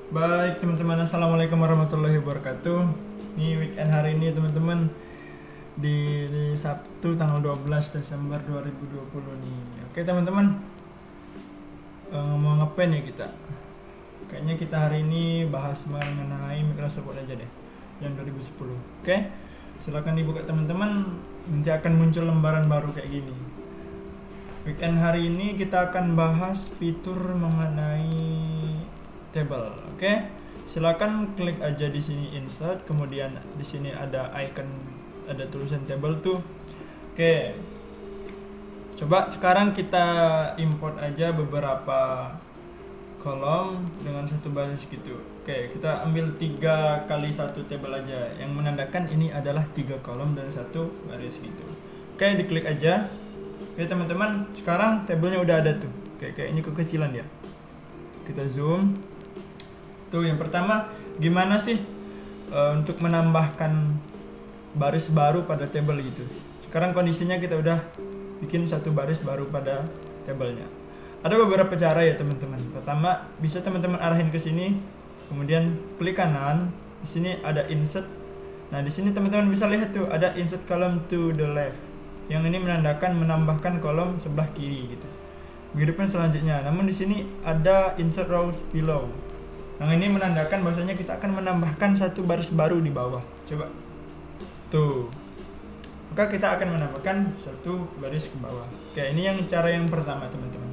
Baik teman-teman, assalamualaikum warahmatullahi wabarakatuh. Ini weekend hari ini teman-teman, di Sabtu tanggal 12 Desember 2020 nih. Oke teman-teman, mau ngapain ya kita? Kayaknya kita hari ini bahas mengenai Microsoft Word aja deh, yang 2010. Oke, silakan dibuka teman-teman. Nanti akan muncul lembaran baru kayak gini. Weekend hari ini kita akan bahas fitur mengenai table. Oke, silakan klik aja di sini insert, kemudian di sini ada icon, ada tulisan table tuh. Oke, coba sekarang kita import aja beberapa kolom dengan satu baris gitu. Oke, kita ambil 3 kali 1 table aja, yang menandakan ini adalah 3 kolom dan 1 baris gitu. Oke, diklik aja. Oke teman-teman, sekarang tabelnya udah ada tuh. Kayaknya kekecilan ya. Kita zoom. Tuh yang pertama, gimana sih untuk menambahkan baris baru pada table gitu. Sekarang kondisinya kita udah bikin 1 baris baru pada tabelnya. Ada beberapa cara ya teman-teman. Pertama, bisa teman-teman arahin ke sini, kemudian klik kanan. Di sini ada insert. Nah, di sini teman-teman bisa lihat tuh ada insert column to the left. Yang ini menandakan menambahkan kolom sebelah kiri gitu. Begitupun selanjutnya. Namun di sini ada insert rows below. Yang ini menandakan bahwasanya kita akan menambahkan 1 baris baru di bawah. Coba. Tuh. Maka kita akan menambahkan 1 baris ke bawah. Oke, ini yang cara yang pertama teman-teman.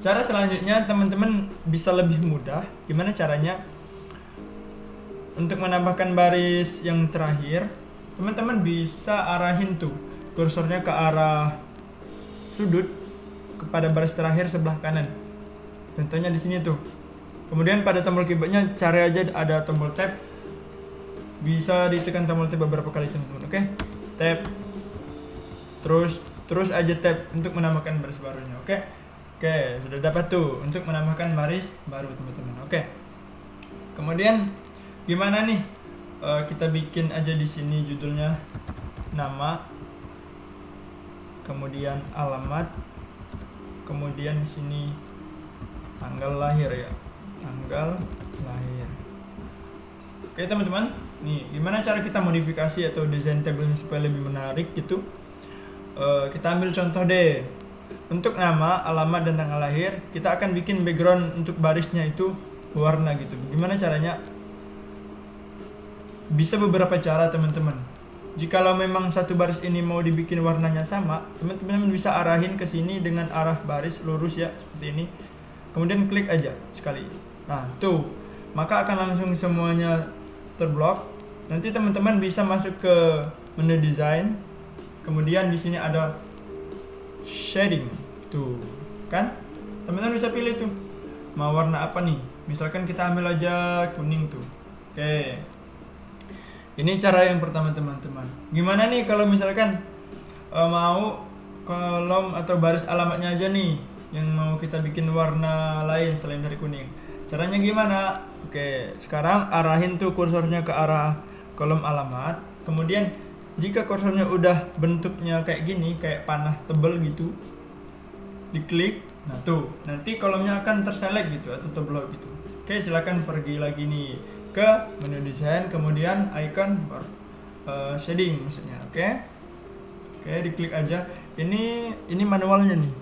Cara selanjutnya teman-teman bisa lebih mudah. Gimana caranya? Untuk menambahkan baris yang terakhir, teman-teman bisa arahin tuh kursornya ke arah sudut kepada baris terakhir sebelah kanan. Contohnya di sini tuh. Kemudian pada tombol keyboardnya cari aja ada tombol tab. Bisa ditekan tombol tab beberapa kali teman-teman. Oke. Tab. Terus aja tab untuk menambahkan baris barunya. Oke, sudah dapat tuh untuk menambahkan baris baru teman-teman. Oke. Kemudian gimana nih? Kita bikin aja di sini judulnya nama, kemudian alamat, kemudian di sini tanggal lahir ya, tanggal lahir. Oke teman-teman, nih gimana cara kita modifikasi atau desain tabelnya supaya lebih menarik gitu? Kita ambil contoh deh. Untuk nama, alamat, dan tanggal lahir, kita akan bikin background untuk barisnya itu warna gitu. Gimana caranya? Bisa beberapa cara teman-teman. Jikalau memang 1 baris ini mau dibikin warnanya sama, teman-teman bisa arahin ke sini dengan arah baris lurus ya, seperti ini. Kemudian klik aja sekali. Nah, tuh. Maka akan langsung semuanya terblok. Nanti teman-teman bisa masuk ke menu design. Kemudian di sini ada shading. Tuh. Kan? Teman-teman bisa pilih tuh. Mau warna apa nih? Misalkan kita ambil aja kuning tuh. Oke. Ini cara yang pertama teman-teman. Gimana nih kalau misalkan mau kolom atau baris alamatnya aja nih yang mau kita bikin warna lain selain dari kuning. Caranya gimana? Oke, sekarang arahin tuh kursornya ke arah kolom alamat. Kemudian jika kursornya udah bentuknya kayak gini, kayak panah tebel gitu, diklik. Nah tuh, nanti kolomnya akan terselect gitu atau terblok gitu. Oke, silakan pergi lagi nih ke menu desain, kemudian icon shading maksudnya. Oke, diklik aja. Ini manualnya nih.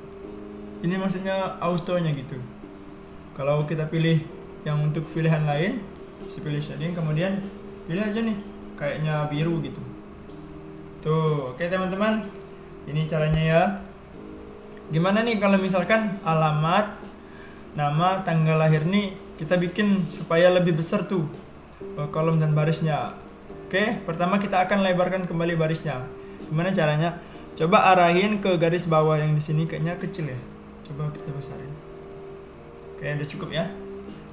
Ini maksudnya autonya gitu. Kalau kita pilih yang untuk pilihan lain, bisa pilih shading, kemudian pilih aja nih kayaknya biru gitu. Tuh, oke teman-teman. Ini caranya ya. Gimana nih kalau misalkan alamat, nama, tanggal lahir nih kita bikin supaya lebih besar tuh kolom dan barisnya. Oke, pertama kita akan lebarkan kembali barisnya. Gimana caranya? Coba arahin ke garis bawah yang di sini, kayaknya kecil ya. Coba kita besarin. Oke, udah cukup ya.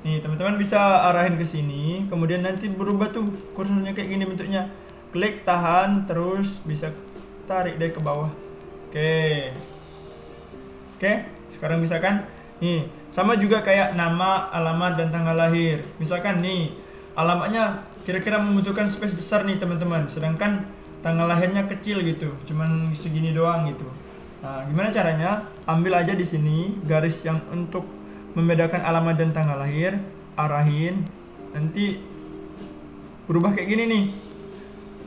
Nih, teman-teman bisa arahin ke sini, kemudian nanti berubah tuh kursornya kayak gini bentuknya. Klik, tahan, terus bisa tarik deh ke bawah. Oke, sekarang bisa kan? Nih, sama juga kayak nama, alamat, dan tanggal lahir. Misalkan nih, alamatnya kira-kira membutuhkan space besar nih teman-teman, sedangkan tanggal lahirnya kecil gitu, cuman segini doang gitu. Nah, gimana caranya? Ambil aja di sini garis yang untuk membedakan alamat dan tanggal lahir. arahin, nanti berubah kayak gini nih.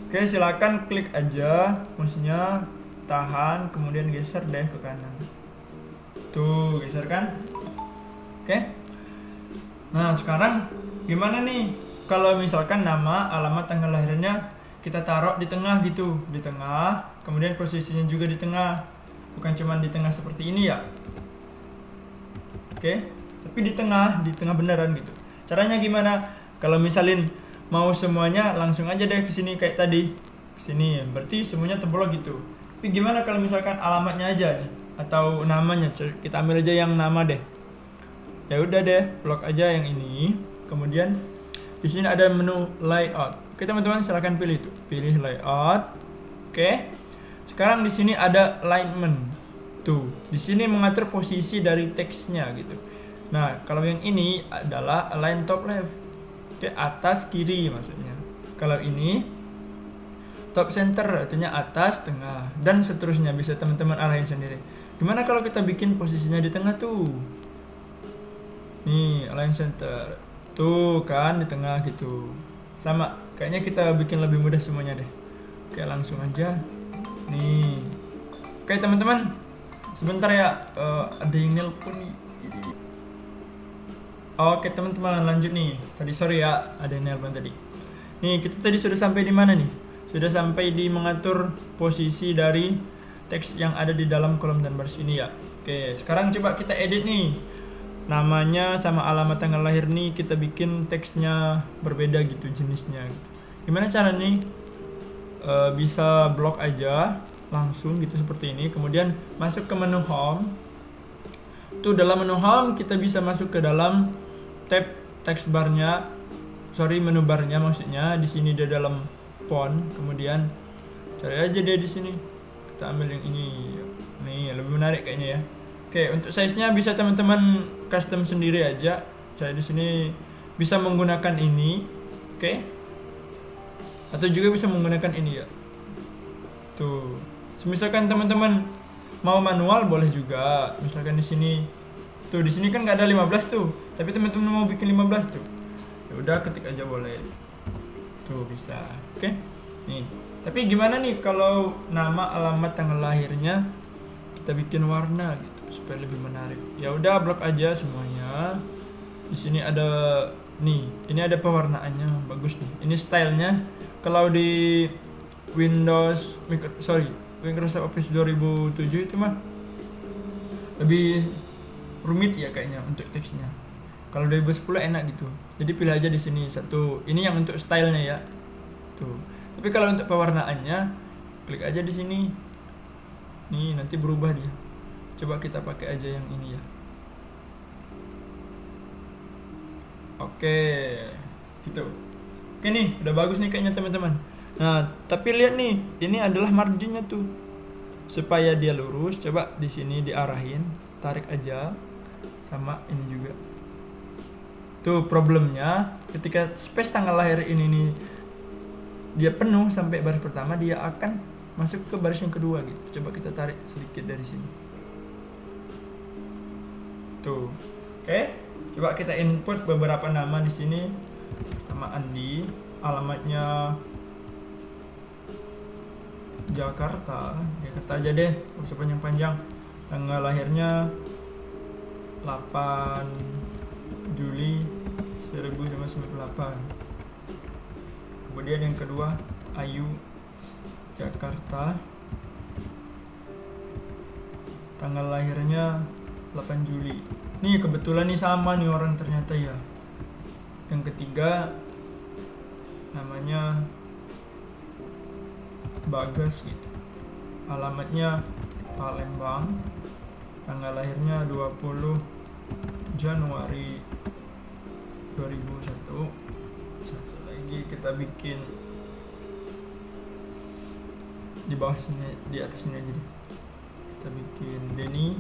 Oke, silakan klik aja mouse-nya, tahan, kemudian geser deh ke kanan. Tuh, geser kan? Oke. Nah, sekarang gimana nih? Kalau misalkan nama, alamat, tanggal lahirnya kita taruh di tengah gitu, di tengah, kemudian posisinya juga di tengah. Bukan cuma di tengah seperti ini ya. Oke, tapi di tengah beneran gitu. Caranya gimana? Kalau misalin mau semuanya langsung aja deh ke sini kayak tadi. Ke sini, berarti semuanya terblok gitu. Tapi gimana kalau misalkan alamatnya aja nih atau namanya? Kita ambil aja yang nama deh. Ya udah deh, blok aja yang ini. Kemudian di sini ada menu layout. Oke, teman-teman silakan pilih itu. Pilih layout. Oke. Sekarang di sini ada alignment. Tuh, di sini mengatur posisi dari teksnya gitu. Nah, kalau yang ini adalah align top left. Oke, atas kiri maksudnya. Kalau ini top center artinya atas, tengah, dan seterusnya. Bisa teman-teman arahin sendiri. Gimana kalau kita bikin posisinya di tengah tuh? Nih, align center. Tuh kan di tengah gitu. Sama, kayaknya kita bikin lebih mudah semuanya deh. Oke, langsung aja. Nih. Oke, teman-teman. Sebentar ya, ada yang nelpon nih. Oke, teman-teman, lanjut nih. Tadi sorry ya, ada yang nelpon tadi. Nih, kita tadi sudah sampai di mana nih? Sudah sampai di mengatur posisi dari teks yang ada di dalam kolom dan baris ini ya. Oke, sekarang coba kita edit nih. Namanya sama alamat tanggal lahir nih kita bikin teksnya berbeda gitu jenisnya. Gimana cara nih? Bisa blok aja langsung gitu seperti ini. Kemudian masuk ke menu home. Tuh dalam menu home kita bisa masuk ke dalam tab text barnya. Menu barnya maksudnya. Di sini di dalam font. Kemudian cari aja deh di sini. Kita ambil yang ini. Nih lebih menarik kayaknya ya. Oke, untuk size-nya bisa teman-teman custom sendiri aja. Saya di sini bisa menggunakan ini. Oke. Atau juga bisa menggunakan ini ya. Tuh. Misalkan teman-teman mau manual boleh juga. Misalkan di sini. Tuh, di sini kan nggak ada 15 tuh. Tapi teman-teman mau bikin 15 tuh. Ya udah ketik aja boleh. Tuh bisa. Oke. Nih. Tapi gimana nih kalau nama, alamat, tanggal lahirnya kita bikin warna gitu supaya lebih menarik. Ya udah blok aja semuanya. Di sini ada nih, ini ada pewarnaannya bagus nih. Ini stylenya kalau di Microsoft Office 2007 itu mah lebih rumit ya kayaknya untuk teksnya. Kalau 2010 enak gitu. Jadi pilih aja di sini satu. Ini yang untuk stylenya ya. Tuh. Tapi kalau untuk pewarnaannya klik aja di sini. Nih nanti berubah dia. Coba kita pakai aja yang ini ya. Oke, gitu. Oke nih, udah bagus nih kayaknya teman-teman. Nah, tapi lihat nih, ini adalah marginnya tuh. Supaya dia lurus, coba di sini diarahin, tarik aja. Sama ini juga. Tuh problemnya, ketika space tanggal lahir ini nih dia penuh sampai baris pertama, dia akan masuk ke baris yang kedua gitu. Coba kita tarik sedikit dari sini. Tuh. Oke. Coba kita input beberapa nama di sini. Nama Andi, alamatnya Jakarta aja deh, usah panjang-panjang. Tanggal lahirnya 8 Juli 1998. Kemudian yang kedua Ayu, Jakarta, tanggal lahirnya 8 Juli. Nih kebetulan nih sama nih orang ternyata ya. Yang ketiga namanya Bagas gitu. Alamatnya Palembang. Tanggal lahirnya 20 Januari 2001. Satu lagi kita bikin di bawah sini, di atas sini aja deh. Kita bikin Denny.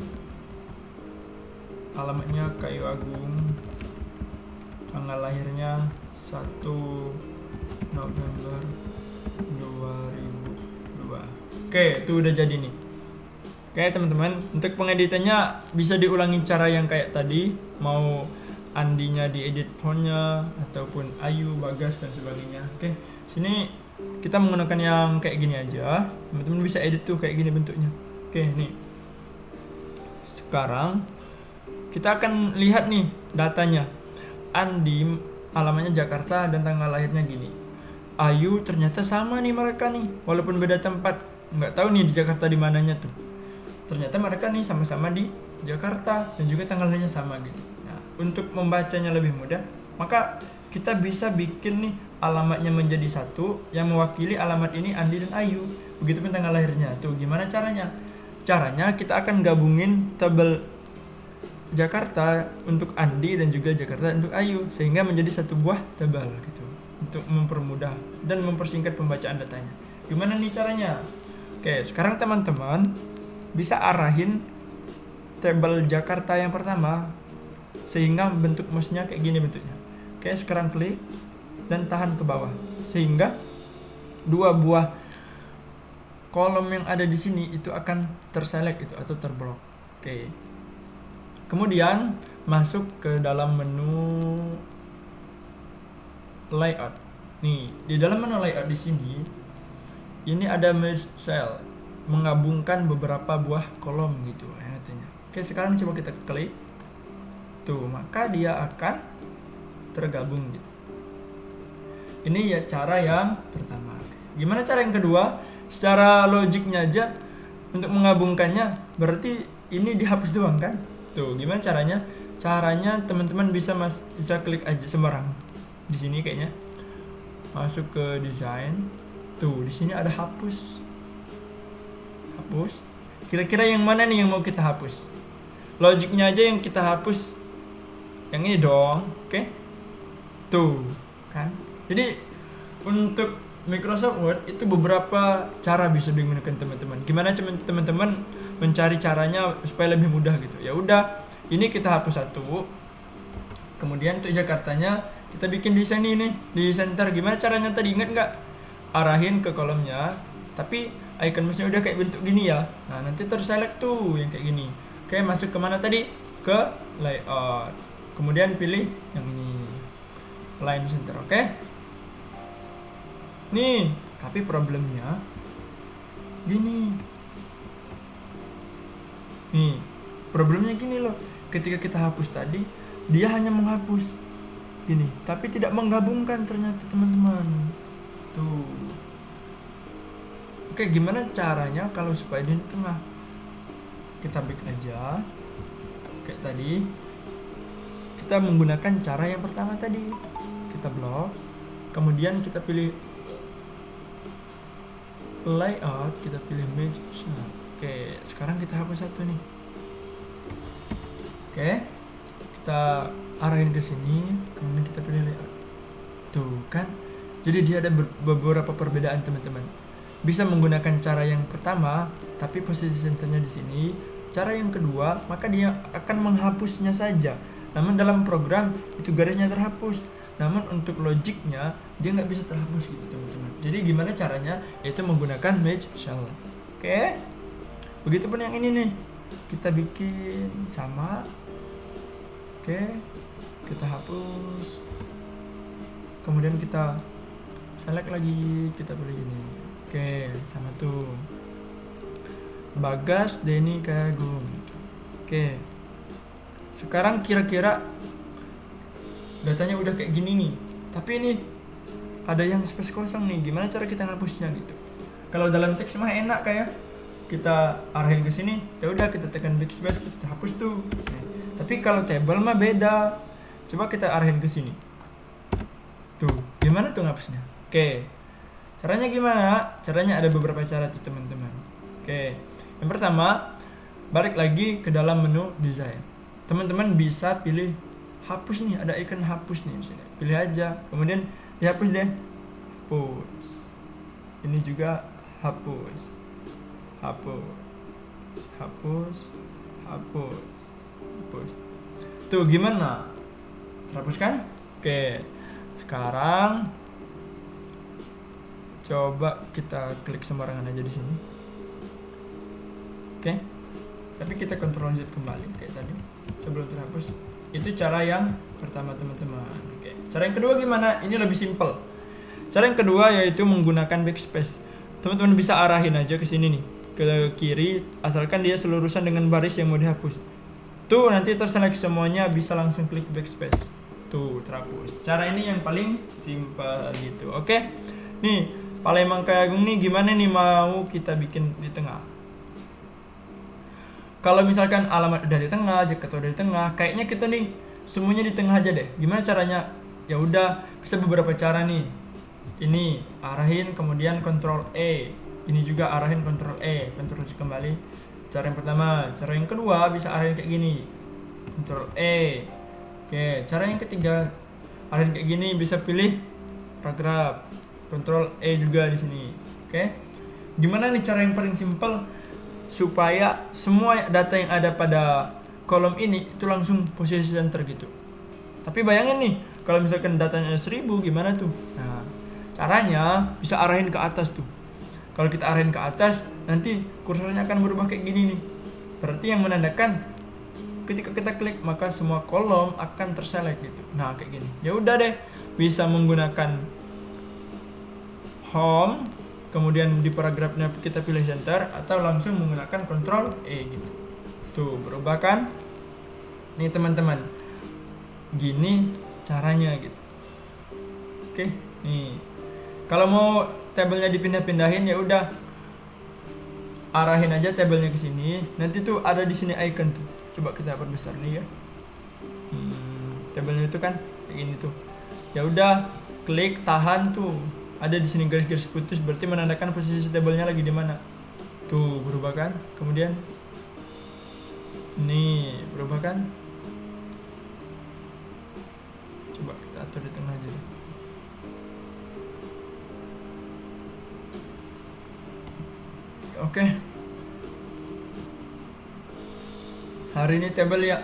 Alamatnya Kayu Agung. Tanggal lahirnya 1 November 2002. Oke, itu udah jadi nih. Oke teman-teman, untuk pengeditannya bisa diulangi cara yang kayak tadi. Mau Andinya diedit fontnya ataupun Ayu, Bagas dan sebagainya. Oke, sini kita menggunakan yang kayak gini aja. Teman-teman bisa edit tuh kayak gini bentuknya. Oke, nih. Sekarang kita akan lihat nih datanya. Andi alamatnya Jakarta dan tanggal lahirnya gini. Ayu ternyata sama nih mereka nih, walaupun beda tempat. Nggak tahu nih di Jakarta di mananya tuh. Ternyata mereka nih sama-sama di Jakarta dan juga tanggal lahirnya sama gitu. Nah, untuk membacanya lebih mudah, maka kita bisa bikin nih alamatnya menjadi satu yang mewakili alamat ini Andi dan Ayu. Begitupun tanggal lahirnya. Tuh, gimana caranya? Caranya kita akan gabungin tabel Jakarta untuk Andi dan juga Jakarta untuk Ayu sehingga menjadi satu buah tabel gitu. Untuk mempermudah dan mempersingkat pembacaan datanya. Gimana nih caranya? Oke, sekarang teman-teman bisa arahin tabel Jakarta yang pertama sehingga bentuk mouse-nya kayak gini bentuknya. Oke, sekarang klik dan tahan ke bawah sehingga dua buah kolom yang ada di sini itu akan terselect itu atau terblok. Oke. Kemudian masuk ke dalam menu layout. Nih, di dalam menu layout di sini ini ada merge cell, menggabungkan beberapa buah kolom gitu artinya. Oke, sekarang coba kita klik. Tuh, maka dia akan tergabung gitu. Ini ya cara yang pertama. Gimana cara yang kedua? Secara logiknya aja untuk menggabungkannya berarti ini dihapus doang kan? Tuh, gimana caranya? Caranya teman-teman bisa klik aja sembarang. Di sini kayaknya. Masuk ke desain. Tuh, di sini ada hapus. Hapus. Kira-kira yang mana nih yang mau kita hapus? Logiknya aja yang kita hapus. Yang ini dong, oke? Tuh, kan? Jadi untuk Microsoft Word itu beberapa cara bisa digunakan teman-teman. Gimana teman-teman mencari caranya supaya lebih mudah gitu? Ya udah, ini kita hapus satu. Kemudian untuk Jakartanya kita bikin desain ini di center. Gimana caranya tadi ingat nggak? Arahin ke kolomnya, tapi icon mouse-nya udah kayak bentuk gini ya. Nah, nanti terselect tuh yang kayak gini. Oke, masuk ke mana tadi? Ke layout. Kemudian pilih yang ini. Line center, oke? Nih, tapi problemnya gini. Nih, problemnya gini loh. Ketika kita hapus tadi, dia hanya menghapus gini, tapi tidak menggabungkan ternyata teman-teman. Tuh. Oke, gimana caranya kalau supaya di tengah? Kita bikin aja kayak tadi. Kita menggunakan cara yang pertama tadi. Kita blok, kemudian kita pilih layout, kita pilih merge cell. Oke, sekarang kita hapus satu nih. Oke, kita arahin ke sini, kemudian kita pilih layout. Tuh kan, jadi dia ada beberapa perbedaan teman-teman. Bisa menggunakan cara yang pertama, tapi posisi senternya di sini. Cara yang kedua, maka dia akan menghapusnya saja. Namun dalam program itu garisnya terhapus. Namun untuk logiknya dia nggak bisa terhapus gitu teman-teman. Jadi gimana caranya? Yaitu menggunakan merge cell. Oke. Begitupun yang ini nih. Kita bikin sama. Oke. Kita hapus. Kemudian kita select lagi, kita pilih ini. Oke, sama tuh. Bagas Denny Kagum. Oke. Sekarang kira-kira datanya udah kayak gini nih, tapi ini ada yang space kosong nih. Gimana cara kita ngapusnya gitu? Kalau dalam teks mah enak kayak kita arahin ke sini, ya udah kita tekan backspace, kita hapus tuh. Tapi kalau table mah beda. Coba kita arahin ke sini. Tuh, gimana tuh ngapusnya? Oke. Caranya gimana? Caranya ada beberapa cara tuh teman-teman. Oke. Yang pertama, balik lagi ke dalam menu desain. Teman-teman bisa pilih hapus nih, ada icon hapus nih di sini. Pilih aja, kemudian dihapus deh. Hapus. Ini juga hapus. Hapus. Hapus. Hapus. Hapus. Tuh gimana? Terhapus kan? Oke. Sekarang coba kita klik sembarangan aja di sini. Oke. Tapi kita Ctrl Z kembali kayak tadi sebelum terhapus. Itu cara yang pertama teman-teman. Oke. Cara yang kedua gimana? Ini lebih simple. Cara yang kedua yaitu menggunakan backspace. Teman-teman bisa arahin aja ke sini nih, ke kiri, asalkan dia selurusan dengan baris yang mau dihapus. Tuh nanti terselect semuanya, bisa langsung klik backspace. Tuh terhapus. Cara ini yang paling simple gitu. Oke. Nih, Palembang Kayagung nih gimana nih mau kita bikin di tengah? Kalau misalkan alamat udah di tengah, Jakarta udah di tengah, kayaknya kita nih semuanya di tengah aja deh. Gimana caranya? Ya udah, bisa beberapa cara nih. Ini arahin, kemudian Ctrl E. Ini juga arahin Ctrl E, Ctrl C kembali. Cara yang pertama. Cara yang kedua bisa arahin kayak gini, Ctrl E. Oke, cara yang ketiga arahin kayak gini, bisa pilih paragraf, Ctrl E juga di sini. Oke. Gimana nih cara yang paling simpel supaya semua data yang ada pada kolom ini itu langsung posisi center gitu. Tapi bayangin nih, kalau misalkan datanya 1000 gimana tuh? Nah, caranya bisa arahin ke atas tuh. Kalau kita arahin ke atas, nanti kursornya akan berubah kayak gini nih. Berarti yang menandakan ketika kita klik maka semua kolom akan terselect gitu. Nah, kayak gini. Ya udah deh, bisa menggunakan home, kemudian di paragrafnya kita pilih center, atau langsung menggunakan Ctrl E gitu. Tuh berubah kan? Nih teman-teman, gini caranya gitu. Oke, nih kalau mau tabelnya dipindah-pindahin ya udah arahin aja tabelnya ke sini. Nanti tuh ada di sini icon tuh. Coba kita perbesar nih ya. Tabelnya itu kan kayak gini tuh. Ya udah, klik tahan tuh. Ada di sini garis-garis putus, berarti menandakan posisi tabelnya lagi di mana. Tuh berubah kan? Kemudian nih berubah kan? Coba kita atur di tengah aja. Oke. Hari ini tabel ya.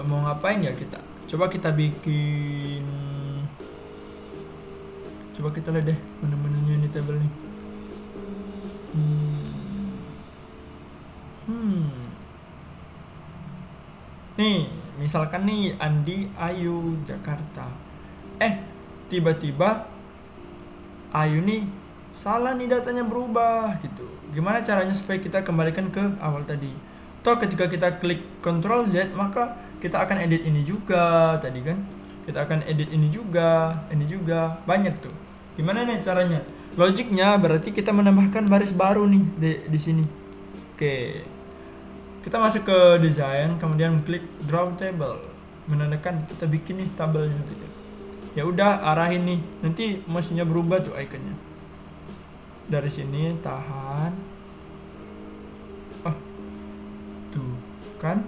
Mau ngapain ya kita? Coba kita bikin. Coba kita lihat deh menu-menunya ini tabel nih. Nih, misalkan nih Andi Ayu Jakarta. Tiba-tiba Ayu nih salah nih, datanya berubah gitu. Gimana caranya supaya kita kembalikan ke awal tadi? Toh ketika kita klik Ctrl Z, maka kita akan edit ini juga tadi kan. Kita akan edit ini juga, banyak tuh. Gimana nih caranya? Logiknya berarti kita menambahkan baris baru nih di sini. Oke. Kita masuk ke design, kemudian klik draw table. Menandakan kita bikin nih tabelnya gitu. Ya udah, arahin nih. Nanti mesinnya berubah tuh ikonnya. Dari sini tahan. Tuh kan?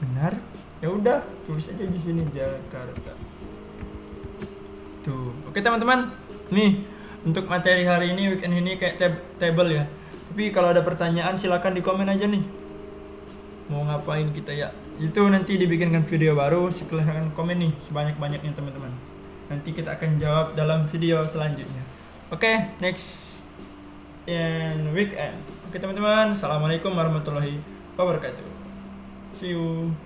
Benar. Ya udah, tulis aja di sini Jakarta. Tuh. Oke teman-teman. Nih, untuk materi hari ini, weekend ini kayak table ya. Tapi kalau ada pertanyaan silakan di komen aja nih. Mau ngapain kita ya? Itu nanti dibikinkan video baru, silahkan komen nih sebanyak-banyaknya teman-teman. Nanti kita akan jawab dalam video selanjutnya. Oke, next and weekend. Oke teman-teman, assalamualaikum warahmatullahi wabarakatuh. See you.